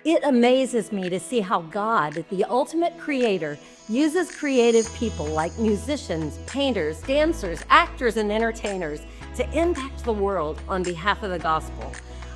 It amazes me to see how God, the ultimate creator, uses creative people like musicians, painters, dancers, actors, and entertainers to impact the world on behalf of the gospel.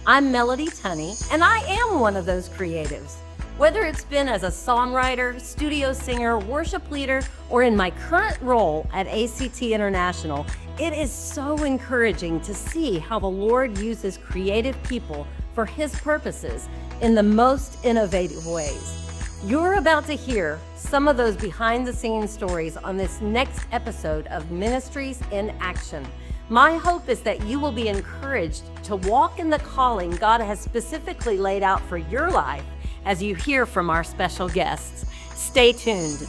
I'm Melody Tunney, and I am one of those creatives. Whether it's been as a songwriter, studio singer, worship leader, or in my current role at ACT International, it is so encouraging to see how the Lord uses creative people for His purposes in the most innovative ways. You're about to hear some of those behind-the-scenes stories on this next episode of Ministries in Action. My hope is that you will be encouraged to walk in the calling God has specifically laid out for your life as you hear from our special guests. Stay tuned.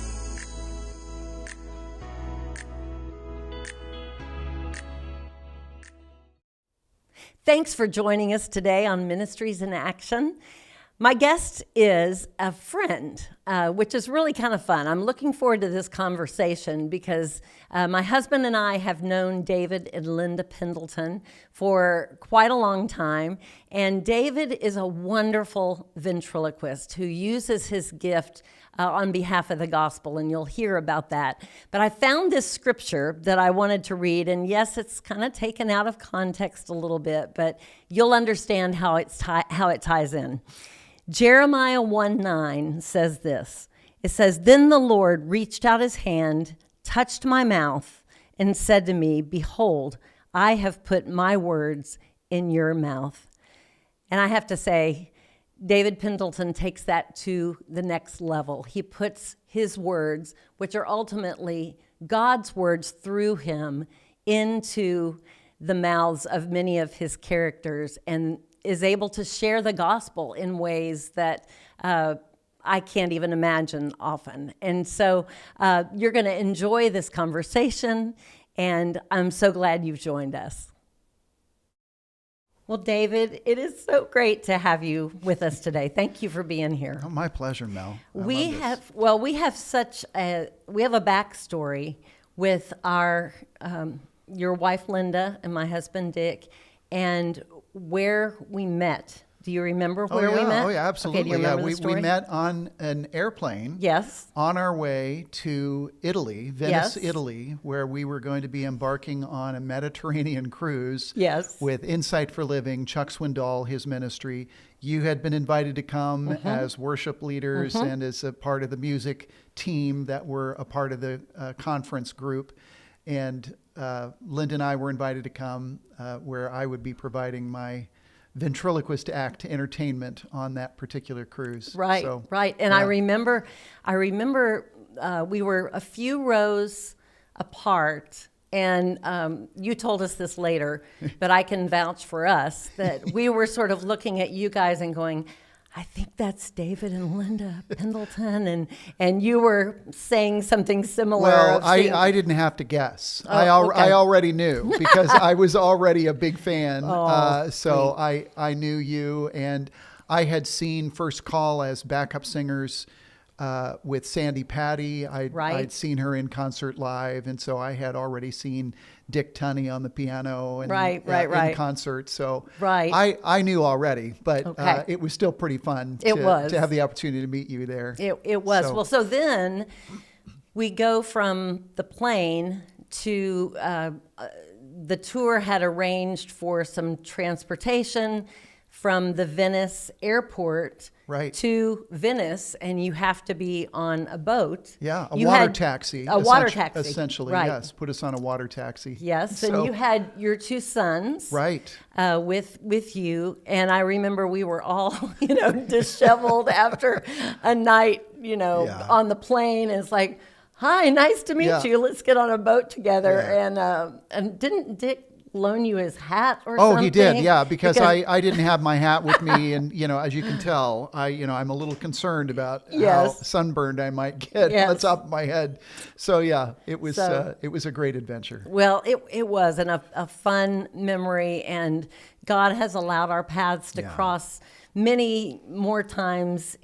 Thanks for joining us today on Ministries in Action. My guest is a friend, which is really kind of fun. I'm looking forward to this conversation because my husband and I have known David and Linda Pendleton for quite a long time. And David is a wonderful ventriloquist who uses his gift on behalf of the gospel, and you'll hear about that. But I found this scripture that I wanted to read, and yes, it's kind of taken out of context a little bit, but you'll understand how it ties in. Jeremiah 1:9 says this. It says, "Then the Lord reached out his hand, touched my mouth, and said to me, 'Behold, I have put my words in your mouth.'" And I have to say, David Pendleton takes that to the next level. He puts his words, which are ultimately God's words through him, into the mouths of many of his characters and is able to share the gospel in ways that I can't even imagine often. And so you're going to enjoy this conversation, and I'm so glad you've joined us. Well, David, it is so great to have you with us today. Thank you for being here. Oh, my pleasure, Mel. We have a backstory with your wife Linda and my husband Dick, and where we met. Do you remember where we met? Oh, yeah, absolutely. Okay, do you remember the story? We met on an airplane. Yes. On our way to Italy, Venice, Yes. Italy, where we were going to be embarking on a Mediterranean cruise. Yes. With Insight for Living, Chuck Swindoll, his ministry. You had been invited to come as worship leaders and as a part of the music team that were a part of the conference group. And Linda and I were invited to come where I would be providing my ventriloquist act entertainment on that particular cruise. Right, so, right. And yeah. I remember we were a few rows apart, and you told us this later, but I can vouch for us that we were sort of looking at you guys and going, I think that's David and Linda Pendleton, and you were saying something similar. Well, I didn't have to guess. Oh, I already knew because I was already a big fan. So sweet. I knew you, and I had seen First Call as backup singers with Sandy Patty. I'd seen her in concert live, and so I had already seen Dick Tunney on the piano and in concert. So I knew already, but it was still pretty fun to have the opportunity to meet you there. It was. So then we go from the plane to the tour had arranged for some transportation from the Venice airport to Venice, and you have to be on a boat. Yeah, water taxi. A water taxi. Essentially, yes. Put us on a water taxi. Yes, so, and you had your two sons with you, and I remember we were all, disheveled after a night, on the plane. And it's like, hi, nice to meet you. Let's get on a boat together. Yeah. And didn't Dick loan you his hat or something? Oh, he did, yeah, because I didn't have my hat with me, and as you can tell, I'm a little concerned about how sunburned I might get on the top of my head. So yeah, it was a great adventure. Well, it was, and a fun memory, and God has allowed our paths to cross many more times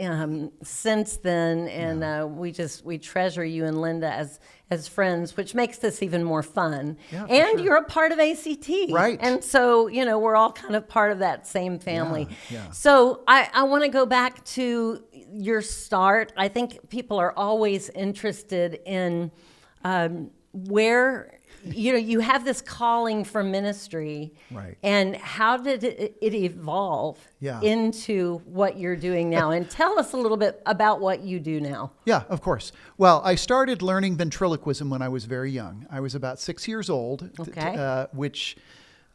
since then, and we treasure you and Linda as friends, which makes this even more fun. Yeah, for and sure. you're a part of ACT, Right. And so we're all kind of part of that same family. Yeah. So I want to go back to your start. I think people are always interested in where you have this calling for ministry, Right. and how did it evolve Yeah. into what you're doing now? And tell us a little bit about what you do now. Yeah, of course. Well, I started learning ventriloquism when I was very young. I was about 6 years old, Okay. Which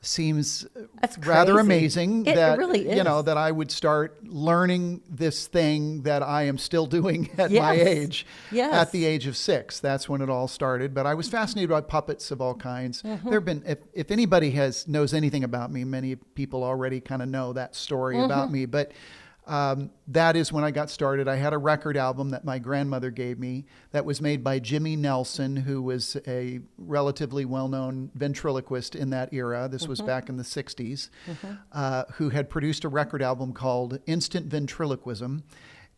seems That's rather crazy. amazing. It that really is. that I would start learning this thing that I am still doing at my Yes. age. Yes. At the age of 6, that's when it all started. But I was fascinated by puppets of all kinds. Mm-hmm. There have been, if anybody knows anything about me, many people already kind of know that story about me. But that is when I got started. I had a record album that my grandmother gave me that was made by Jimmy Nelson, who was a relatively well-known ventriloquist in that era. This was back in the 60s, who had produced a record album called Instant Ventriloquism.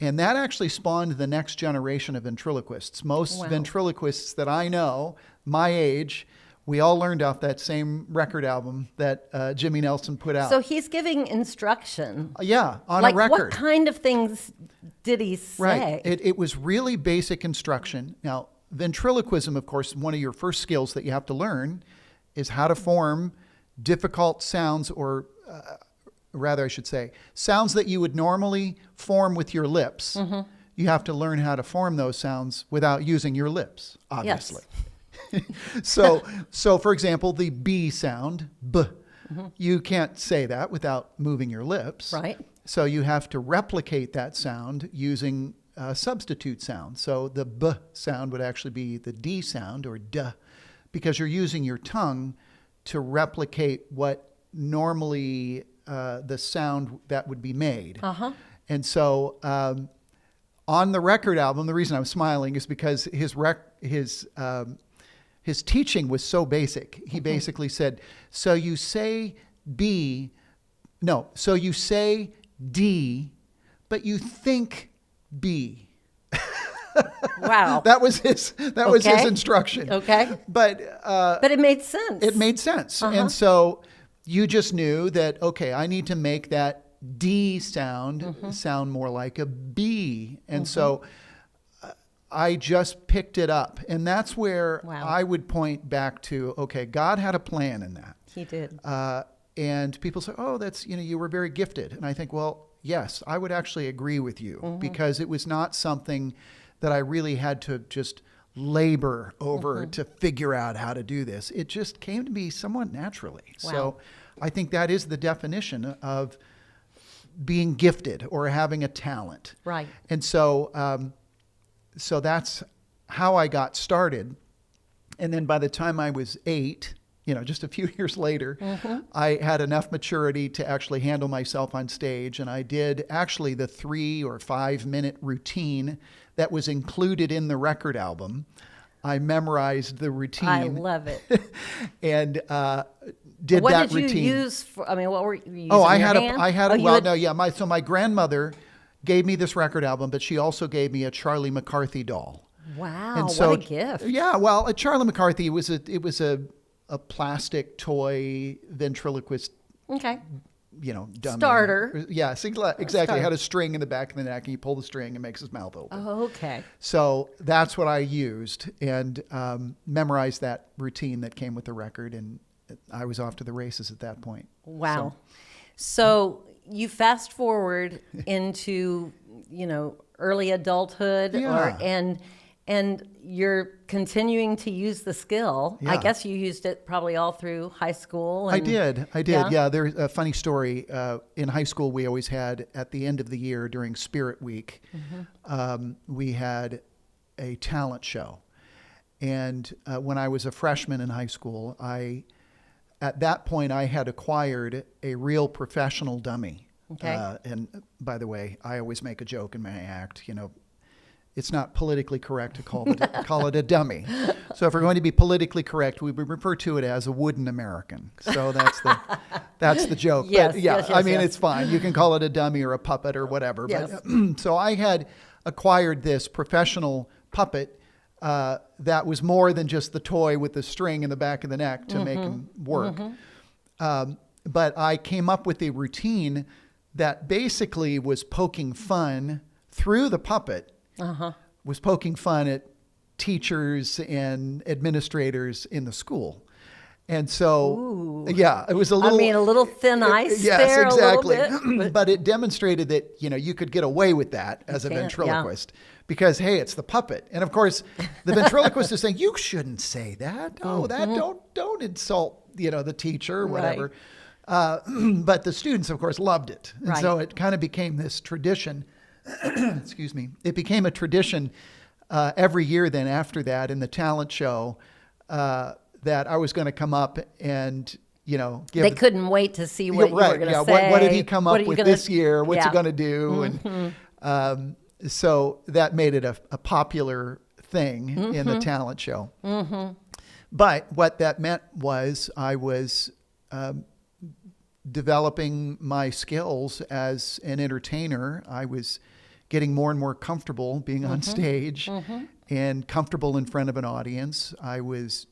And that actually spawned the next generation of ventriloquists. Most Wow. ventriloquists that I know, my age, we all learned off that same record album that Jimmy Nelson put out. So he's giving instruction. Yeah, on Like a record. what kind of things did he say? Right. It was really basic instruction. Now, ventriloquism, of course, one of your first skills that you have to learn is how to form difficult sounds, or rather, I should say, sounds that you would normally form with your lips. You have to learn how to form those sounds without using your lips, obviously. So for example, the B sound, B, you can't say that without moving your lips. Right. So you have to replicate that sound using a substitute sound. So the B sound would actually be the D sound, or duh, because you're using your tongue to replicate what normally the sound that would be made. And so on the record album, the reason I'm smiling is because his teaching was so basic. He basically said, so you say D, but you think B. Wow. That was his instruction. Okay. But it made sense. it made sense. And so you just knew that, okay, I need to make that D sound sound more like a B. And so I just picked it up. And that's where I would point back to, okay, God had a plan in that. He did. And people say, oh, that's, you were very gifted. And I think, well, yes, I would actually agree with you, because it was not something that I really had to just labor over to figure out how to do this. It just came to me somewhat naturally. Wow. So I think that is the definition of being gifted or having a talent. Right. And so, so that's how I got started. And then by the time I was 8, just a few years later, I had enough maturity to actually handle myself on stage. And I did actually the 3 or 5 minute routine that was included in the record album. I memorized the routine. I love it. And did what that did routine. you use for, what were you using? Oh, your hand? My grandmother gave me this record album, but she also gave me a Charlie McCarthy doll. Wow, And so, what a gift. Yeah, well, Charlie McCarthy was a plastic toy ventriloquist, Okay. dummy. Starter. Yes, exactly. It had a string in the back of the neck, and you pull the string and it makes his mouth open. Oh, okay. So that's what I used, and memorized that routine that came with the record, and I was off to the races at that point. Wow. So you fast forward into, early adulthood, Yeah. and you're continuing to use the skill. I Yeah. guess you used it probably all through high school. I did. Yeah? Yeah, there's a funny story. In high school, we always had, at the end of the year during Spirit Week, we had a talent show. And when I was a freshman in high school, at that point, I had acquired a real professional dummy. Okay. And by the way, I always make a joke in my act, it's not politically correct to call it a dummy. So if we're going to be politically correct, we would refer to it as a wooden American. So That's the joke. Yes, but yeah, yes, I mean, yes. it's fine. You can call it a dummy or a puppet or whatever. Yes. But, so I had acquired this professional puppet that was more than just the toy with the string in the back of the neck to make him work. But I came up with a routine that basically was poking fun through the puppet, was poking fun at teachers and administrators in the school. And so, yeah, it was a little... I mean, a little thin ice yes, there exactly. a little bit. But it demonstrated that, you could get away with that as a ventriloquist because, hey, it's the puppet. And of course, the ventriloquist is saying, you shouldn't say that. Oh, that don't insult, the teacher or whatever. But the students, of course, loved it. And so it kind of became this tradition. Excuse me. It became a tradition every year then after that in the talent show that I was going to come up and, give... They couldn't wait to see what you were going to say. What did he come up with this year? What's he going to do? And so that made it a popular thing in the talent show. But what that meant was I was developing my skills as an entertainer. I was getting more and more comfortable being on stage and comfortable in front of an audience. I was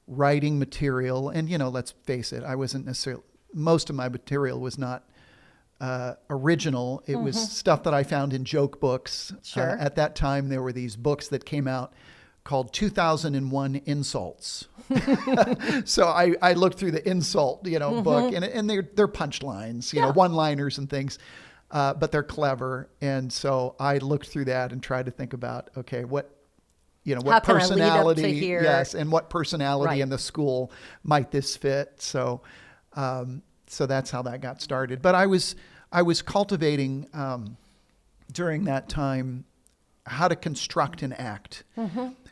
writing material, and let's face it, I wasn't necessarily, most of my material was not original. It was stuff that I found in joke books. At that time, there were these books that came out called 2001 Insults. So I looked through the insult, book, and they're punchlines, one-liners and things, but they're clever. And so I looked through that and tried to think about, okay, what personality, yes, and what personality in the school might this fit? So, so that's how that got started. But I was cultivating during that time how to construct an act.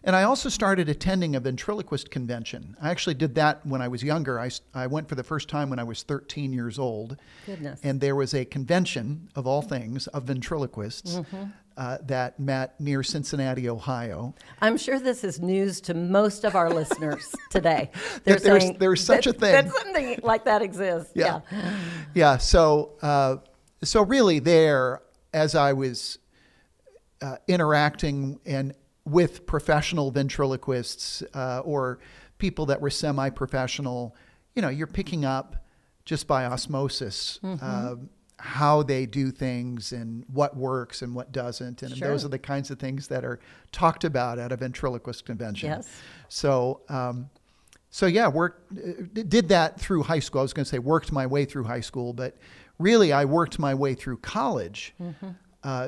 And I also started attending a ventriloquist convention. I actually did that when I was younger. I went for the first time when I was 13 years old. Goodness. And there was a convention, of all things, of ventriloquists that met near Cincinnati, Ohio. I'm sure this is news to most of our listeners today. There's such a thing. That something like that exists. Yeah. So really there, as I was interacting and with professional ventriloquists or people that were semi-professional, you're picking up just by osmosis how they do things and what works and what doesn't. And those are the kinds of things that are talked about at a ventriloquist convention. Yes. So, did that through high school. I was going to say worked my way through high school, but really I worked my way through college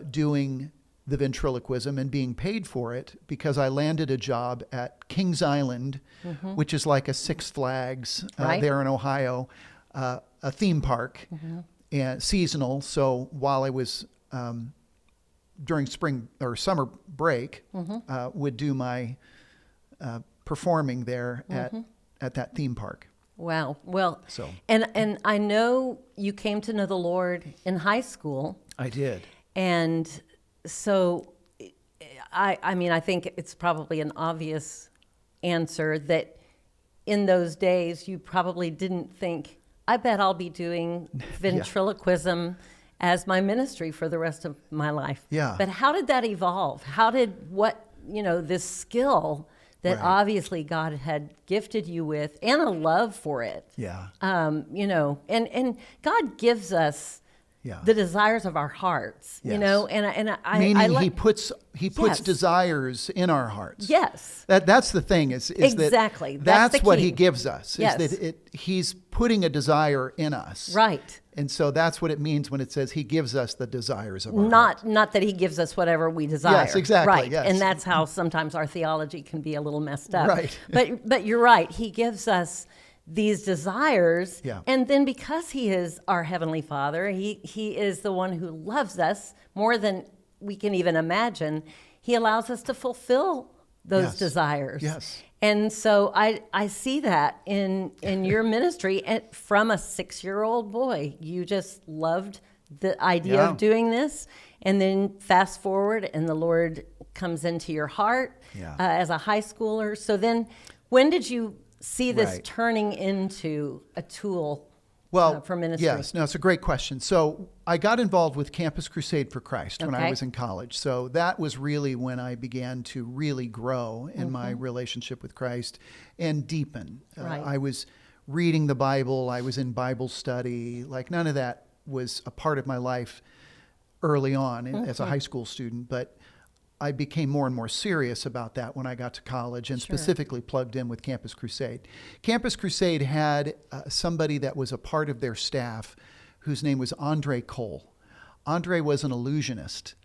doing the ventriloquism and being paid for it because I landed a job at Kings Island, which is like a Six Flags there in Ohio, a theme park, and seasonal. So while I was during spring or summer break, would do my performing there at that theme park. Wow. Well, and I know you came to know the Lord in high school. I did. And so, I mean, I think it's probably an obvious answer that in those days you probably didn't think, I bet I'll be doing ventriloquism as my ministry for the rest of my life. Yeah. But how did that evolve? How did this skill that obviously God had gifted you with and a love for it? Yeah. And God gives us the desires of our hearts, and meaning He puts desires in our hearts. Yes. That's the thing is exactly. That's the what key. He gives us. Yes. Is that He's putting a desire in us. Right. And so that's what it means when it says He gives us the desires of our heart. Not that He gives us whatever we desire. Yes, exactly. Right. Yes. And that's how sometimes our theology can be a little messed up. Right. But you're right. He gives us these desires. Yeah. And then because He is our Heavenly Father, He is the one who loves us more than we can even imagine. He allows us to fulfill those desires. Yes. And so I see that in your ministry, and from a 6-year-old boy. You just loved the idea of doing this. And then fast forward, and the Lord comes into your heart as a high schooler. So then when did you see this turning into a tool Well, for ministry? yes, no, it's a great question. So I got involved with Campus Crusade for Christ when I Okay. was in college. So that was really when I began to really grow in my relationship with Christ and deepen. Right. I was reading the Bible. I was in Bible study. Like none of that was a part of my life early on as a high school student, but I became more and more serious about that when I got to college and specifically plugged in with Campus Crusade. Campus Crusade had somebody that was a part of their staff whose name was Andre Cole. Andre was an illusionist,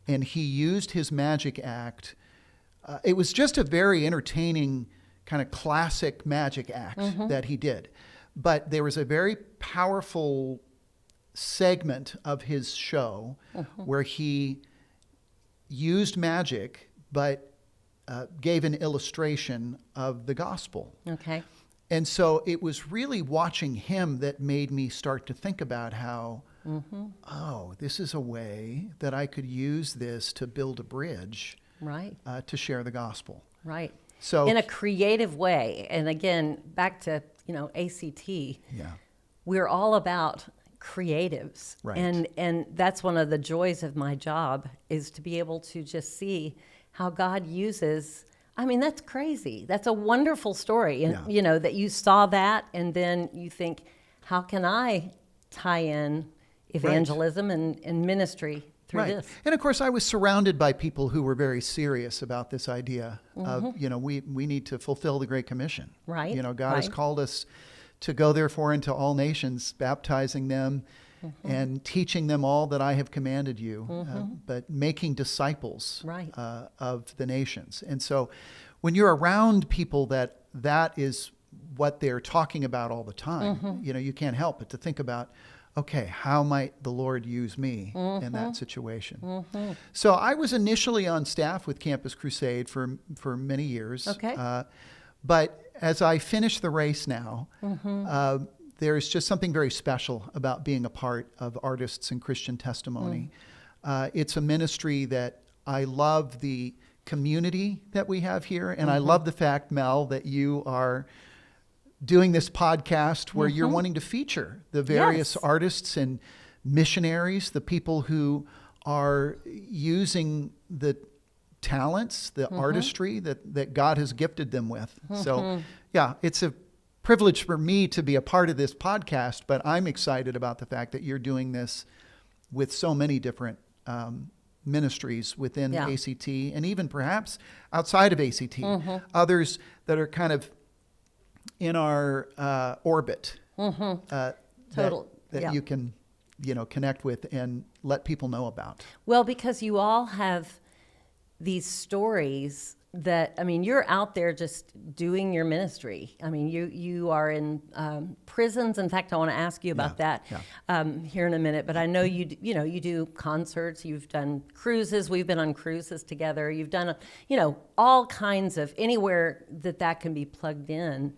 and he used his magic act. It was just a very entertaining kind of classic magic act that he did. But there was a very powerful segment of his show where he used magic, but gave an illustration of the gospel. Okay. And so it was really watching him that made me start to think about how, oh, this is a way that I could use this to build a bridge Right. To share the gospel. Right. So In a creative way. And again, back to, ACT, yeah, we're all about creatives. Right. And that's one of the joys of my job, is to be able to just see how God uses. I mean, that's crazy. That's a wonderful story. And, Yeah. that you saw that, and then you think, how can I tie in evangelism and ministry through right. this? And of course, I was surrounded by people who were very serious about this idea of, we need to fulfill the Great Commission. Right. God has Right. called us to go therefore into all nations, baptizing them and teaching them all that I have commanded you, but making disciples Right. of the nations. And so when you're around people that is what they're talking about all the time, you can't help but to think about, okay, how might the Lord use me in that situation? So I was initially on staff with Campus Crusade for many years. Okay. But as I finish the race now, there's just something very special about being a part of Artists in Christian Testimony. It's a ministry that I love the community that we have here, and I love the fact, Mel, that you are doing this podcast where you're wanting to feature the various Yes. artists and missionaries, the people who are using the talents, the artistry that God has gifted them with. So, yeah, it's a privilege for me to be a part of this podcast, but I'm excited about the fact that you're doing this with so many different ministries within ACT and even perhaps outside of ACT, others that are kind of in our orbit that you can, connect with and let people know about. Well, because you all have these stories that, you're out there just doing your ministry. You are in prisons. In fact, I want to ask you about that here in a minute. But I know you do concerts. You've done cruises. We've been on cruises together. You've done, all kinds of, anywhere that can be plugged in.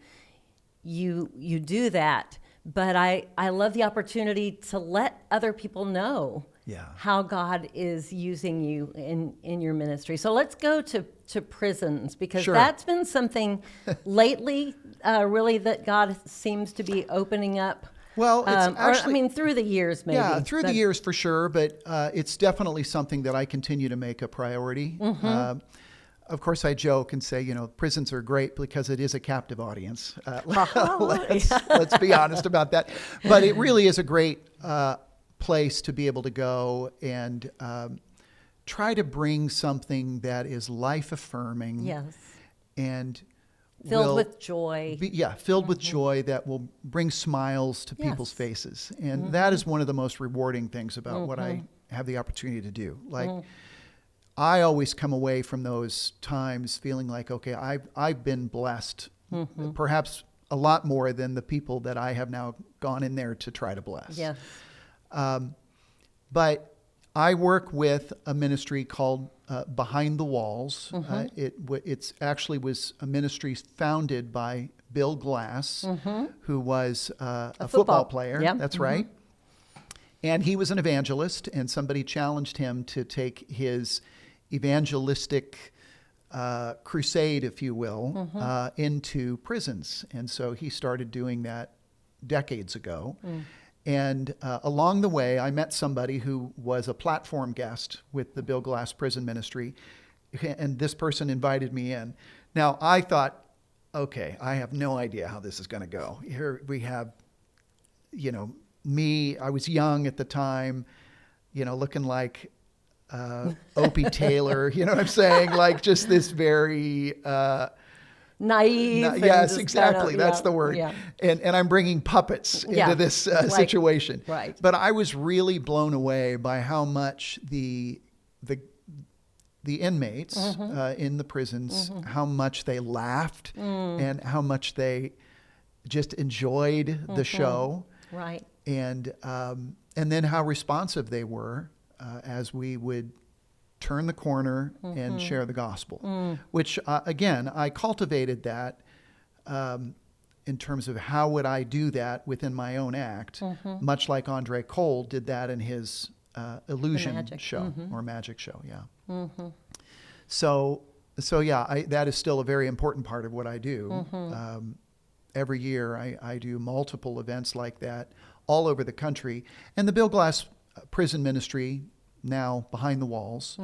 You do that. But I love the opportunity to let other people know how God is using you in your ministry. So let's go to prisons, because that's been something lately, really, that God seems to be opening up. Well, it's actually, through the years, maybe. Yeah, through the years for sure, but it's definitely something that I continue to make a priority. Of course, I joke and say, prisons are great because it is a captive audience. Let's be honest about that. But it really is a great place to be able to go and try to bring something that is life-affirming. Yes. And filled with joy. Filled with joy that will bring smiles to people's faces. And that is one of the most rewarding things about what I have the opportunity to do. Like, I always come away from those times feeling like, okay, I've been blessed, perhaps a lot more than the people that I have now gone in there to try to bless. Yes. But I work with a ministry called Behind the Walls. It's actually was a ministry founded by Bill Glass, who was a football player. Yep. That's right. And he was an evangelist, and somebody challenged him to take his evangelistic crusade, if you will, into prisons. And so he started doing that decades ago. And along the way, I met somebody who was a platform guest with the Bill Glass Prison Ministry, and this person invited me in. Now, I thought, okay, I have no idea how this is going to go. Here we have, me, I was young at the time, looking like Opie Taylor, you know what I'm saying? Like just this very... naive. Yes, exactly. That's the word. Yeah. And I'm bringing puppets into this situation. Right. But I was really blown away by how much the inmates in the prisons, how much they laughed and how much they just enjoyed the show. Right. And then how responsive they were as we would turn the corner and share the gospel, which again, I cultivated that in terms of how would I do that within my own act, much like Andre Cole did that in his illusion show or magic show. Yeah. So yeah, that is still a very important part of what I do. Every year I do multiple events like that all over the country. And the Bill Glass Prison Ministry, now Behind the Walls,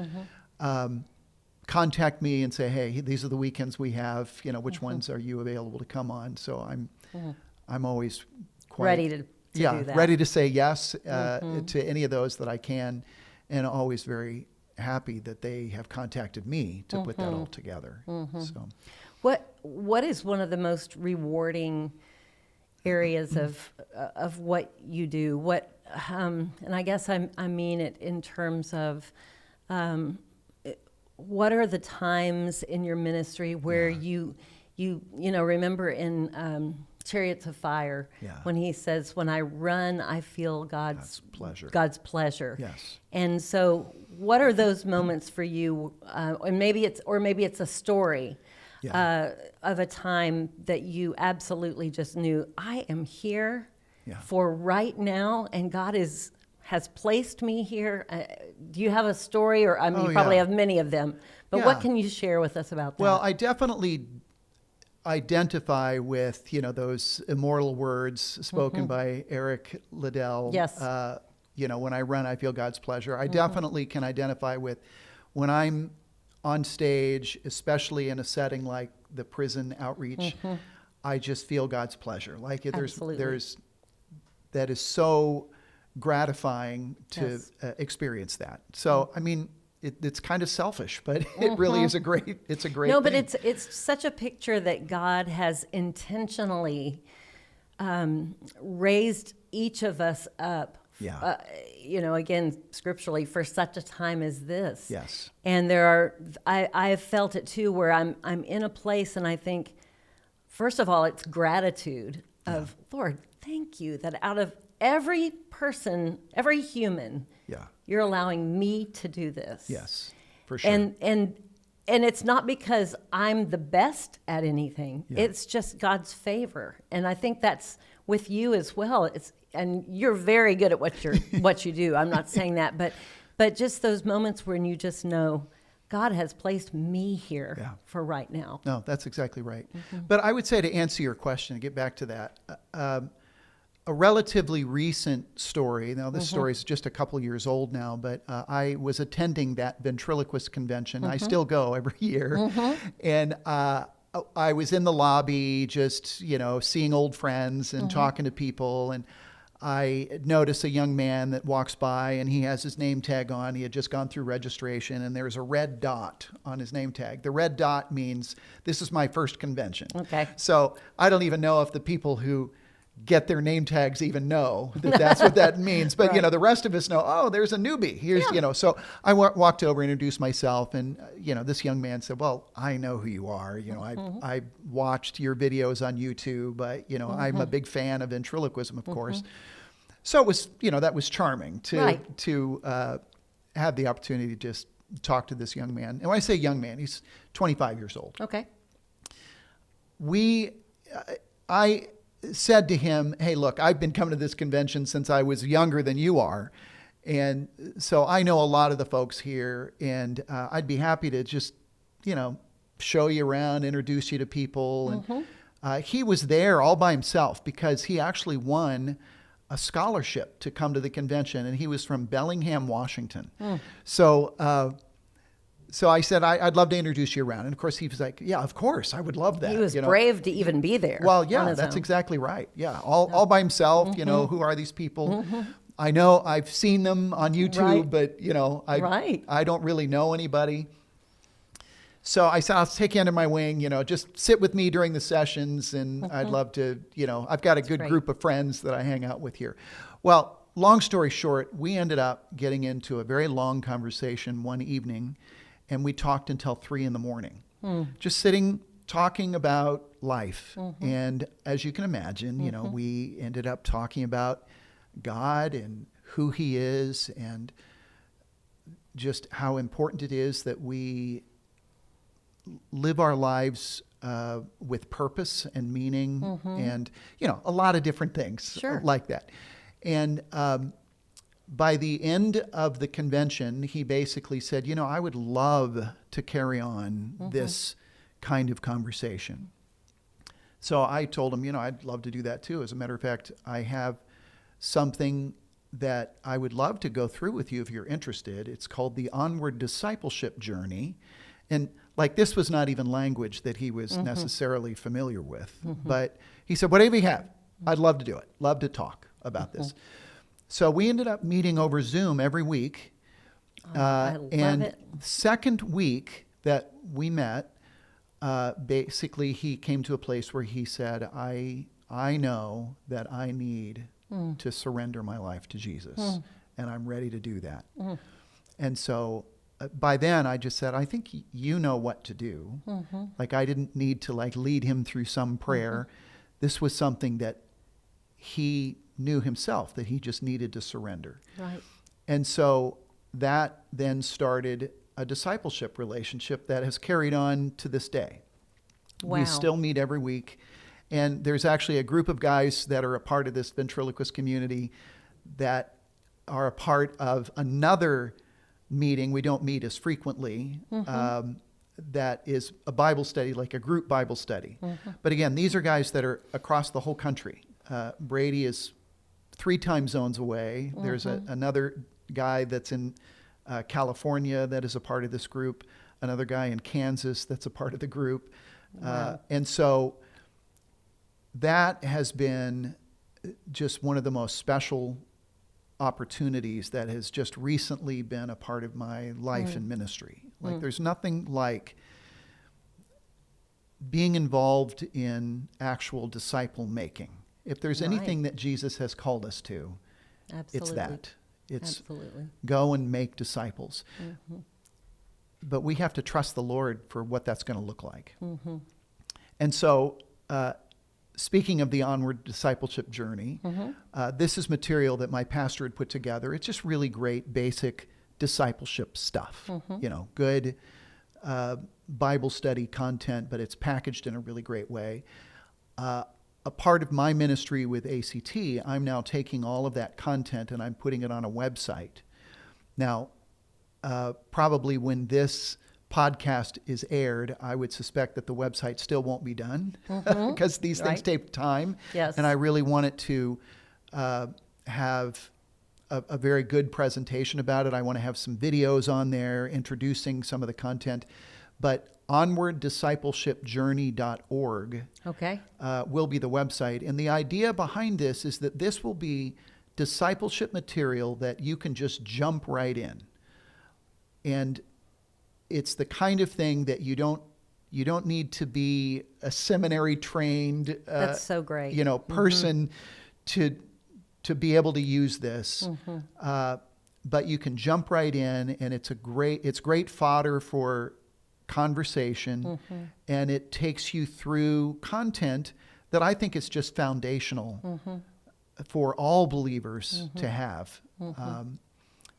contact me and say, hey, these are the weekends we have, which ones are you available to come on? So I'm always quite ready to do that. Ready to say yes to any of those that I can, and always very happy that they have contacted me to put that all together. So what is one of the most rewarding areas of what you do? And I guess I mean it in terms of what are the times in your ministry where you remember in Chariots of Fire when he says, when I run, I feel God's pleasure. Yes. And so what are those moments for you? And maybe it's a story of a time that you absolutely just knew, I am here for right now, and God has placed me here. Do you have a story? Or you probably have many of them, but what can you share with us about that? Well, I definitely identify with, those immortal words spoken by Eric Liddell. Yes. When I run, I feel God's pleasure. I definitely can identify with when I'm on stage, especially in a setting like the prison outreach, I just feel God's pleasure. Like there's that is so gratifying to experience that. So, I mean, it's kind of selfish, but it really is a great No, thing. but it's such a picture that God has intentionally raised each of us up. Again, scripturally, for such a time as this. Yes. And I have felt it too, where I'm in a place and I think, first of all, it's gratitude of, Lord, thank you that out of every person, every human, you're allowing me to do this. Yes, for sure. And it's not because I'm the best at anything. It's just God's favor. And I think that's with you as well. And you're very good at what you do. I'm not saying that, but just those moments when you just know God has placed me here for right now. No, that's exactly right. But I would say, to answer your question, get back to that, a relatively recent story. Now, this story is just a couple years old now, but I was attending that ventriloquist convention. I still go every year. And I was in the lobby just, seeing old friends and talking to people. And I notice a young man that walks by, and he has his name tag on. He had just gone through registration, and there's a red dot on his name tag. The red dot means this is my first convention. Okay. So I don't even know if the people who get their name tags even know that that's what that means. But, Right. the rest of us know, oh, there's a newbie. Here's, so I walked over, introduced myself, and, this young man said, well, I know who you are. I watched your videos on YouTube, but, I'm a big fan of ventriloquism, of course. So it was, that was charming to have the opportunity to just talk to this young man. And when I say young man, he's 25 years old. Okay. I said to him, hey, look, I've been coming to this convention since I was younger than you are. And so I know a lot of the folks here, and I'd be happy to just, show you around, introduce you to people. He was there all by himself because he actually won a scholarship to come to the convention, and he was from Bellingham, Washington. So so I said, I'd love to introduce you around. And of course, he was like, yeah, of course, I would love that. He was brave to even be there. Well, yeah, on his that's own. exactly right. Yeah, all by himself. Who are these people? I know I've seen them on YouTube, Right. but I don't really know anybody. So I said, I'll take you under my wing, just sit with me during the sessions, and I'd love to, I've got a good great. group of friends that I hang out with here. Well, long story short, we ended up getting into a very long conversation one evening, and we talked until 3 a.m, just sitting, talking about life. And as you can imagine, we ended up talking about God and who he is, and just how important it is that we live our lives with purpose and meaning, and a lot of different things like that. And by the end of the convention, he basically said, I would love to carry on this kind of conversation. So I told him, I'd love to do that too. As a matter of fact, I have something that I would love to go through with you if you're interested. It's called the Onward Discipleship Journey. And this was not even language that he was necessarily familiar with. But he said, whatever you have, I'd love to do it. Love to talk about this. So we ended up meeting over Zoom every week. I love and it. second week that we met, basically he came to a place where he said, I know that I need to surrender my life to Jesus, and I'm ready to do that. And so by then I just said, I think you know what to do. I didn't need to lead him through some prayer. This was something that he knew himself, that he just needed to surrender. Right. And so that then started a discipleship relationship that has carried on to this day. Wow. We still meet every week. And there's actually a group of guys that are a part of this ventriloquist community that are a part of another meeting. We don't meet as frequently. That is a Bible study, like a group Bible study. But again, these are guys that are across the whole country. Brady is 3 time zones away. There's another guy that's in California that is a part of this group, another guy in Kansas that's a part of the group. And so that has been just one of the most special opportunities that has just recently been a part of my life and ministry. There's nothing like being involved in actual disciple making. If there's anything that Jesus has called us to, it's that. It's go and make disciples. But we have to trust the Lord for what that's going to look like. And so, speaking of the Onward Discipleship Journey, this is material that my pastor had put together. It's just really great, basic discipleship stuff. Good Bible study content, but it's packaged in a really great way. A part of my ministry with ACT, I'm now taking all of that content and I'm putting it on a website. Now, probably when this podcast is aired, I would suspect that the website still won't be done because these things take time. Yes. And I really want it to have a very good presentation about it. I want to have some videos on there introducing some of the content. But onwarddiscipleshipjourney.org will be the website. And the idea behind this is that this will be discipleship material that you can just jump right in. And it's the kind of thing that you don't need to be a seminary trained That's so great. person to be able to use this. But you can jump right in, and it's great fodder for conversation, and it takes you through content that I think is just foundational for all believers to have.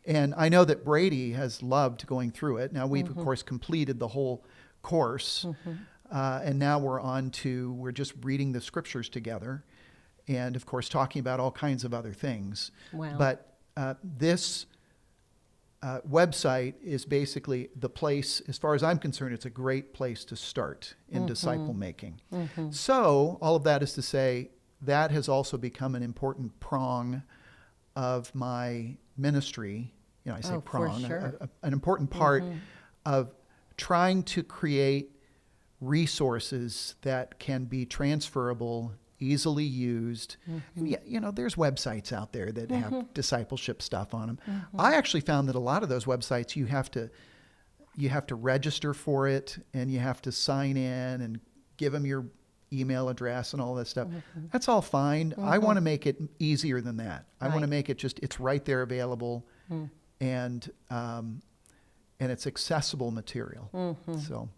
And I know that Brady has loved going through it. Now we've of course completed the whole course, and now we're just reading the scriptures together, and of course talking about all kinds of other things. Wow. But this website is basically the place, as far as I'm concerned, it's a great place to start in disciple making. So all of that is to say, that has also become an important prong of my ministry. I say prong, sure. an important part of trying to create resources that can be transferable, easily used. There's websites out there that have discipleship stuff on them. I actually found that a lot of those websites, you have to register for it, and you have to sign in and give them your email address and all that stuff. That's all fine. I want to make it easier than that. I want to make it just, it's right there available, and it's accessible material. So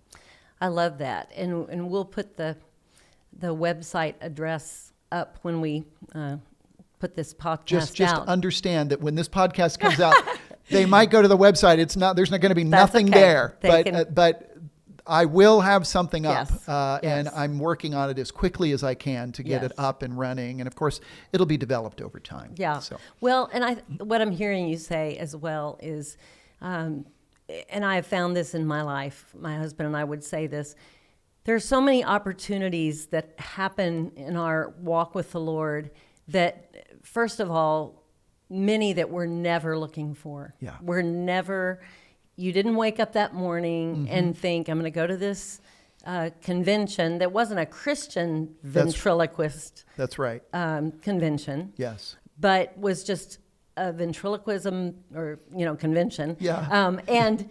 I love that, and we'll put the website address up when we put this podcast just out. Understand that when this podcast comes out, they might go to the website. There's not going to be nothing okay. there, but I will have something up, Yes. and I'm working on it as quickly as I can to get it up and running. And of course, it'll be developed over time. Yeah. So. Well, and what I'm hearing you say as well is, and I have found this in my life, my husband and I would say this, there's so many opportunities that happen in our walk with the Lord that, first of all, many that we're never looking for. Yeah. You didn't wake up that morning and think, I'm going to go to this convention that wasn't a Christian ventriloquist That's right. convention. Yes. But was just a ventriloquism or convention. Yeah. And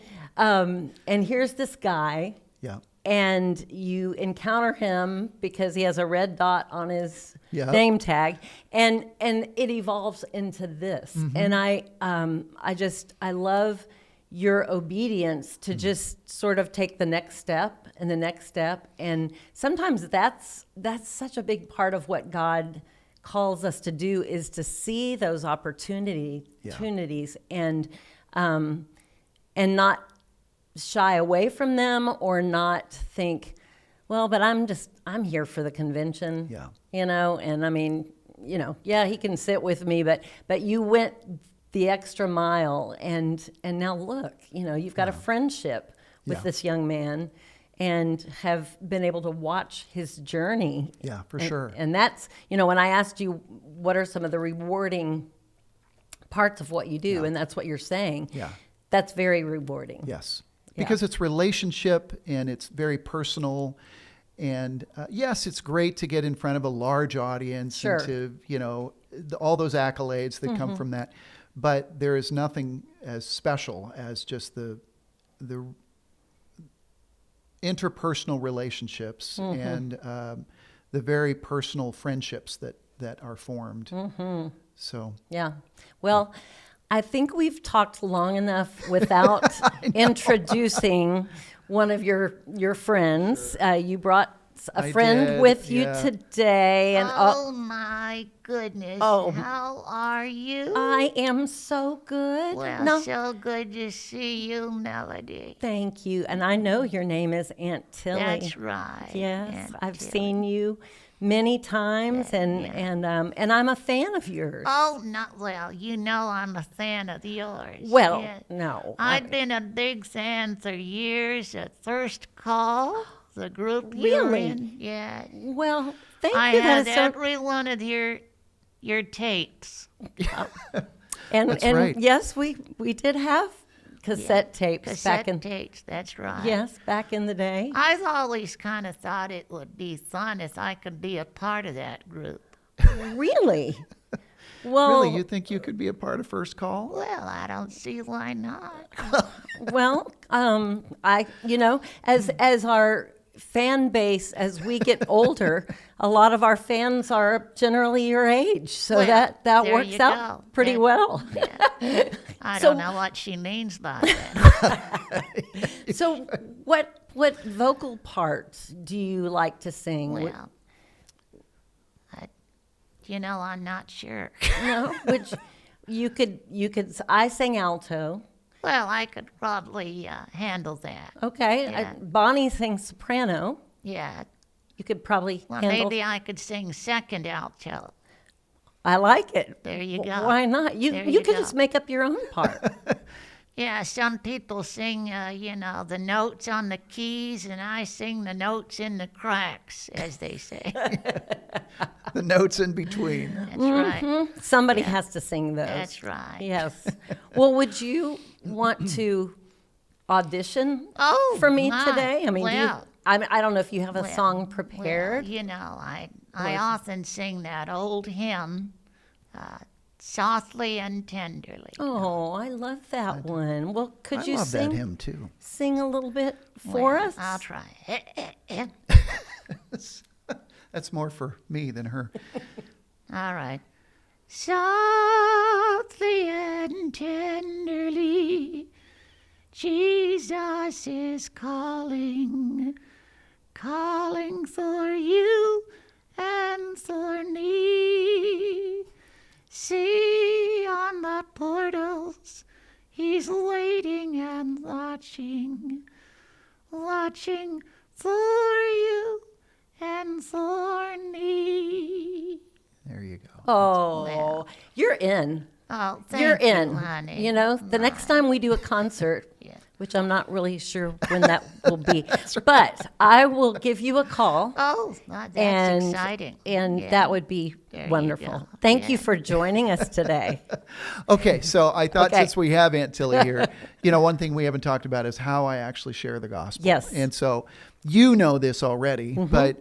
here's this guy. Yeah. And you encounter him because he has a red dot on his name tag, and it evolves into this. And I love your obedience to just sort of take the next step and the next step, and sometimes that's such a big part of what God calls us to do, is to see those opportunities and not shy away from them, or not think, well, but I'm here for the convention. Yeah. And I mean, he can sit with me, but you went the extra mile, and now look, you've got a friendship with this young man, and have been able to watch his journey. Yeah, for sure. And that's, when I asked you what are some of the rewarding parts of what you do, and that's what you're saying. Yeah. That's very rewarding. Yes. Because it's relationship, and it's very personal. And yes, it's great to get in front of a large audience and to, all those accolades that come from that. But there is nothing as special as just the interpersonal relationships and the very personal friendships that are formed. So yeah. Well, I think we've talked long enough without introducing one of your friends. You brought a friend with you today. And oh my goodness. How are you? I am so good. Well, so good to see you, Melody. Thank you. And I know your name is Aunt Tilly. That's right. Yes, Aunt I've Tilly. seen you many times, and I'm a fan of yours. Oh, not well. I'm a fan of yours. Well, Yes. no. I've been a big fan for years at First Call, the group you're Really? in. Yeah. Well, thank I you. had That is so. every one of your tapes. And That's right. yes, we did have cassette tapes Cassette back in. tapes, that's right. Yes, back in the day. I've always kind of thought it would be fun if I could be a part of that group. Really? Well, really, you think you could be a part of First Call? Well, I don't see why not. well, as our fan base, as we get older, a lot of our fans are generally your age, so Well, that there works you out go. pretty That- well. I So- don't know what she means by that. So, what vocal parts do you like to sing? Well, I'm not sure. No, which you could. I sing alto. Well, I could probably handle that. Okay, Yeah. Bonnie sings soprano. Yeah. You could probably Well, handle. maybe I could sing second alto. I like it. There you go. Why not? You There you you could go. just make up your own part. Yeah, some people sing, the notes on the keys, and I sing the notes in the cracks, as they say. The notes in between. That's right. Somebody has to sing those. That's right. Yes. Well, would you want to audition Oh, for me my. today? I mean, Well, I don't know if you have a well, song prepared. I often sing that old hymn, softly and tenderly. Oh, I love that one. Well, could I you love sing that hymn too. sing a little bit for Well, us? I'll try. That's more for me than her. All right. Softly and tenderly, Jesus is calling, calling for you and for me. See on the portals, he's waiting and watching, watching for you and for me. There you go. Oh, you're in. Oh, thank You're you, in. honey. The next time we do a concert, Yeah. which I'm not really sure when that will be, but I will give you a call. Oh, that's and exciting. and Yeah. that would be There you wonderful. go. Thank you Yeah. for joining us today. Okay, so I thought Okay. since we have Aunt Tilly here, one thing we haven't talked about is how I actually share the gospel. Yes. And so you know this already, but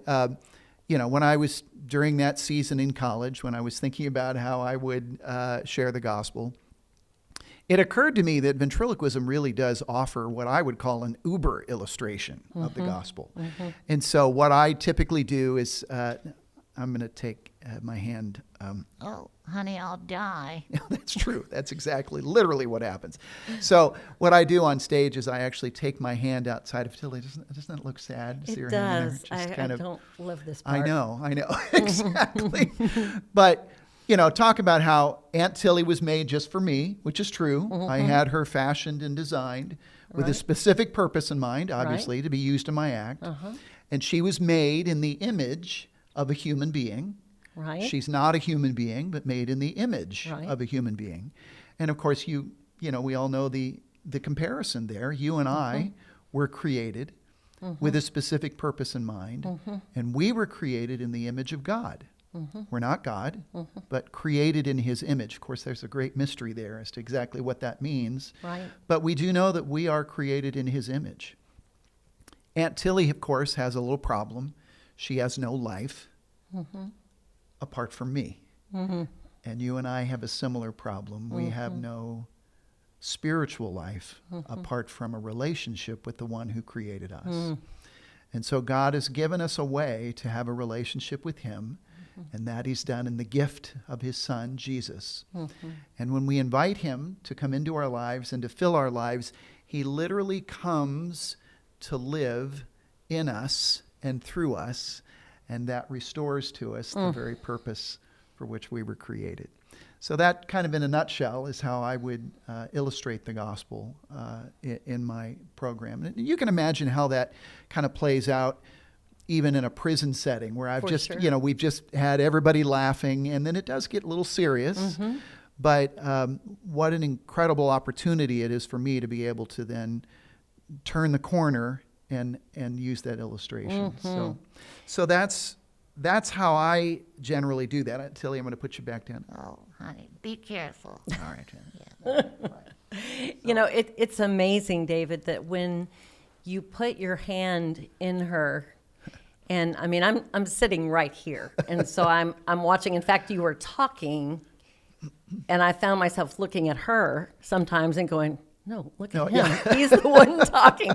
when I was during that season in college, when I was thinking about how I would share the gospel, it occurred to me that ventriloquism really does offer what I would call an uber illustration of the gospel. And so what I typically do is I'm going to take my hand. Oh, honey, I'll die. That's true. That's literally what happens. So what I do on stage is I actually take my hand outside of Tilly. Doesn't it look sad to see her It hand does. there? Just I don't love this I part. know, exactly. But, talk about how Aunt Tilly was made just for me, which is true. I had her fashioned and designed with a Right. specific purpose in mind, obviously, to be used in my act. And she was made in the image of a human being. Right. She's not a human being, but made in the image Right. of a human being. And of course, we all know the comparison there. You and I were created with a specific purpose in mind, and we were created in the image of God. We're not God, but created in his image. Of course, there's a great mystery there as to exactly what that means. Right. But we do know that we are created in his image. Aunt Tilly, of course, has a little problem. She has no life apart from me. And you and I have a similar problem. We have no spiritual life apart from a relationship with the one who created us. And so God has given us a way to have a relationship with him, and that he's done in the gift of his son, Jesus. And when we invite him to come into our lives and to fill our lives, he literally comes to live in us and through us, and that restores to us the very purpose for which we were created. So that kind of in a nutshell is how I would illustrate the gospel in my program. And you can imagine how that kind of plays out even in a prison setting where I've For just, sure. we've just had everybody laughing, and then it does get a little serious. But what an incredible opportunity it is for me to be able to then turn the corner and use that illustration. So that's how I generally do that. Tilly, I'm going to put you back down. Oh, honey, be careful. All right, Jen. It's amazing, David, that when you put your hand in her, and I mean, I'm sitting right here, and so I'm watching. In fact, you were talking, and I found myself looking at her sometimes and going, "No, look at him. yeah. He's the one talking."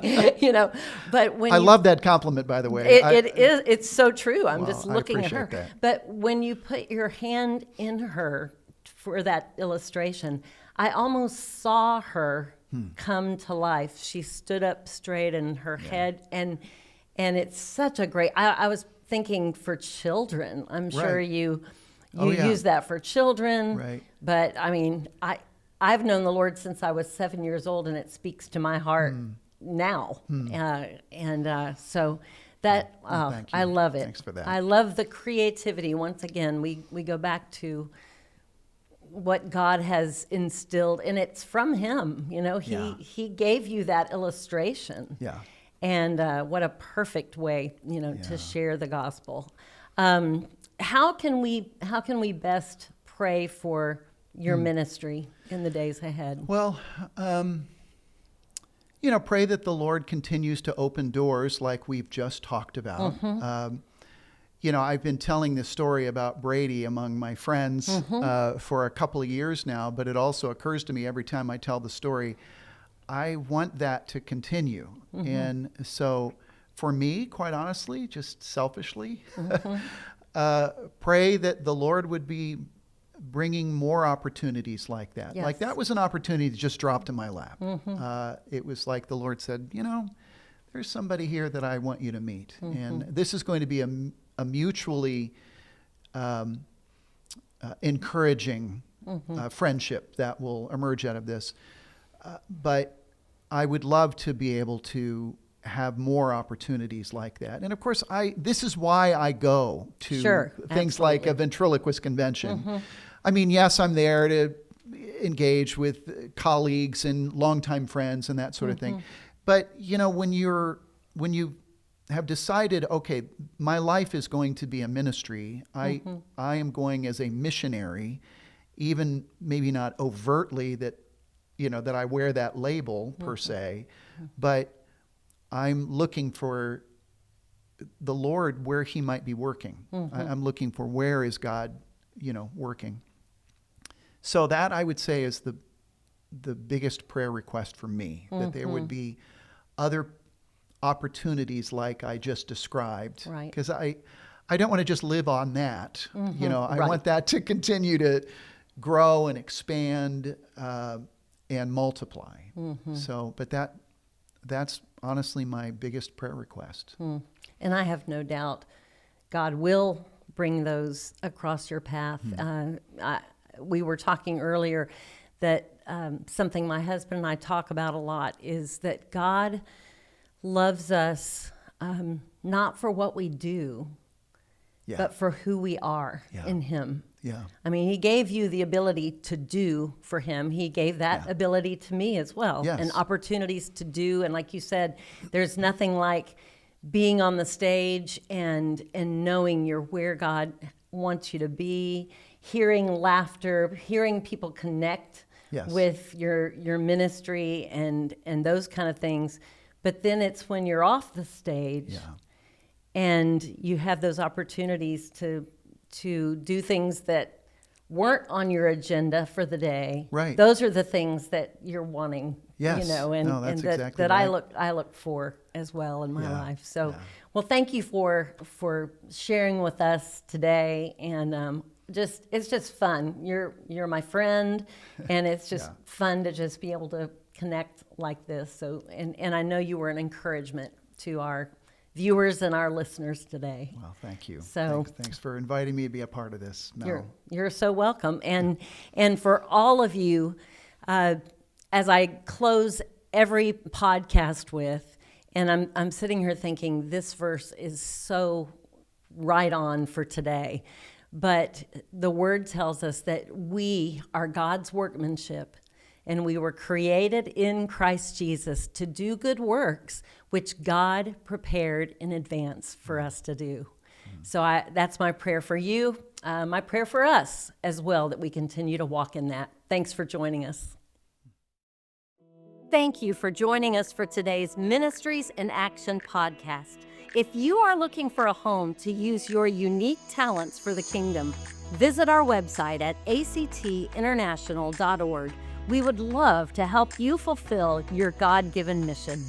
But when I love that compliment, by the way. it's so true. I'm just I looking at her. appreciate that. But when you put your hand in her for that illustration, I almost saw her come to life. She stood up straight in her head, and it's such a great. I was thinking for children. I'm sure Right. you Oh, yeah. use that for children. Right. But I mean, I've known the Lord since I was 7 years old, and it speaks to my heart now. So that thank you. I love it. Thanks for that. I love the creativity. Once again, we go back to what God has instilled, and it's from Him. You know, He gave you that illustration. Yeah. And what a perfect way, to share the gospel. How can we best pray for your ministry in the days ahead? Well, pray that the Lord continues to open doors like we've just talked about. I've been telling this story about Brady among my friends for a couple of years now, but it also occurs to me every time I tell the story, I want that to continue. And so for me, quite honestly, just selfishly, pray that the Lord would be bringing more opportunities like that. Yes. Like that was an opportunity that just dropped in my lap. It was like the Lord said, there's somebody here that I want you to meet. And this is going to be a mutually encouraging friendship that will emerge out of this. But I would love to be able to have more opportunities like that. And of course, this is why I go to things like a ventriloquist convention. I mean, yes, I'm there to engage with colleagues and longtime friends and that sort of thing. But, when you have decided, okay, my life is going to be a ministry, I am going as a missionary, even maybe not overtly that I wear that label per se, but I'm looking for the Lord where He might be working. I'm looking for where is God, working. So that I would say is the biggest prayer request for me, that there would be other opportunities like I just described. Right. Because I don't want to just live on that. I want that to continue to grow and expand and multiply. So, but that's honestly my biggest prayer request. And I have no doubt God will bring those across your path. We were talking earlier that something my husband and I talk about a lot is that God loves us not for what we do, but for who we are in Him. Yeah. I mean, He gave you the ability to do for Him. He gave that ability to me as well, and opportunities to do. And like you said, there's nothing like being on the stage and knowing you're where God wants you to be, hearing laughter, hearing people connect with your ministry and those kind of things. But then it's when you're off the stage and you have those opportunities to do things that weren't on your agenda for the day. Right. Those are the things that you're wanting. Yes. And exactly that right. I look for as well in my life. So, well, thank you for sharing with us today, and it's just fun. You're my friend, and it's just fun to just be able to connect like this. So, and I know you were an encouragement to our viewers and our listeners today. Well, thank you. So thanks for inviting me to be a part of this, Mel. You're so welcome. And for all of you, as I close every podcast with, and I'm sitting here thinking this verse is so right on for today, but the Word tells us that we are God's workmanship, and we were created in Christ Jesus to do good works, which God prepared in advance for us to do. So that's my prayer for you, my prayer for us as well, that we continue to walk in that. Thanks for joining us. Thank you for joining us for today's Ministries in Action podcast. If you are looking for a home to use your unique talents for the kingdom, visit our website at actinternational.org. We would love to help you fulfill your God-given mission.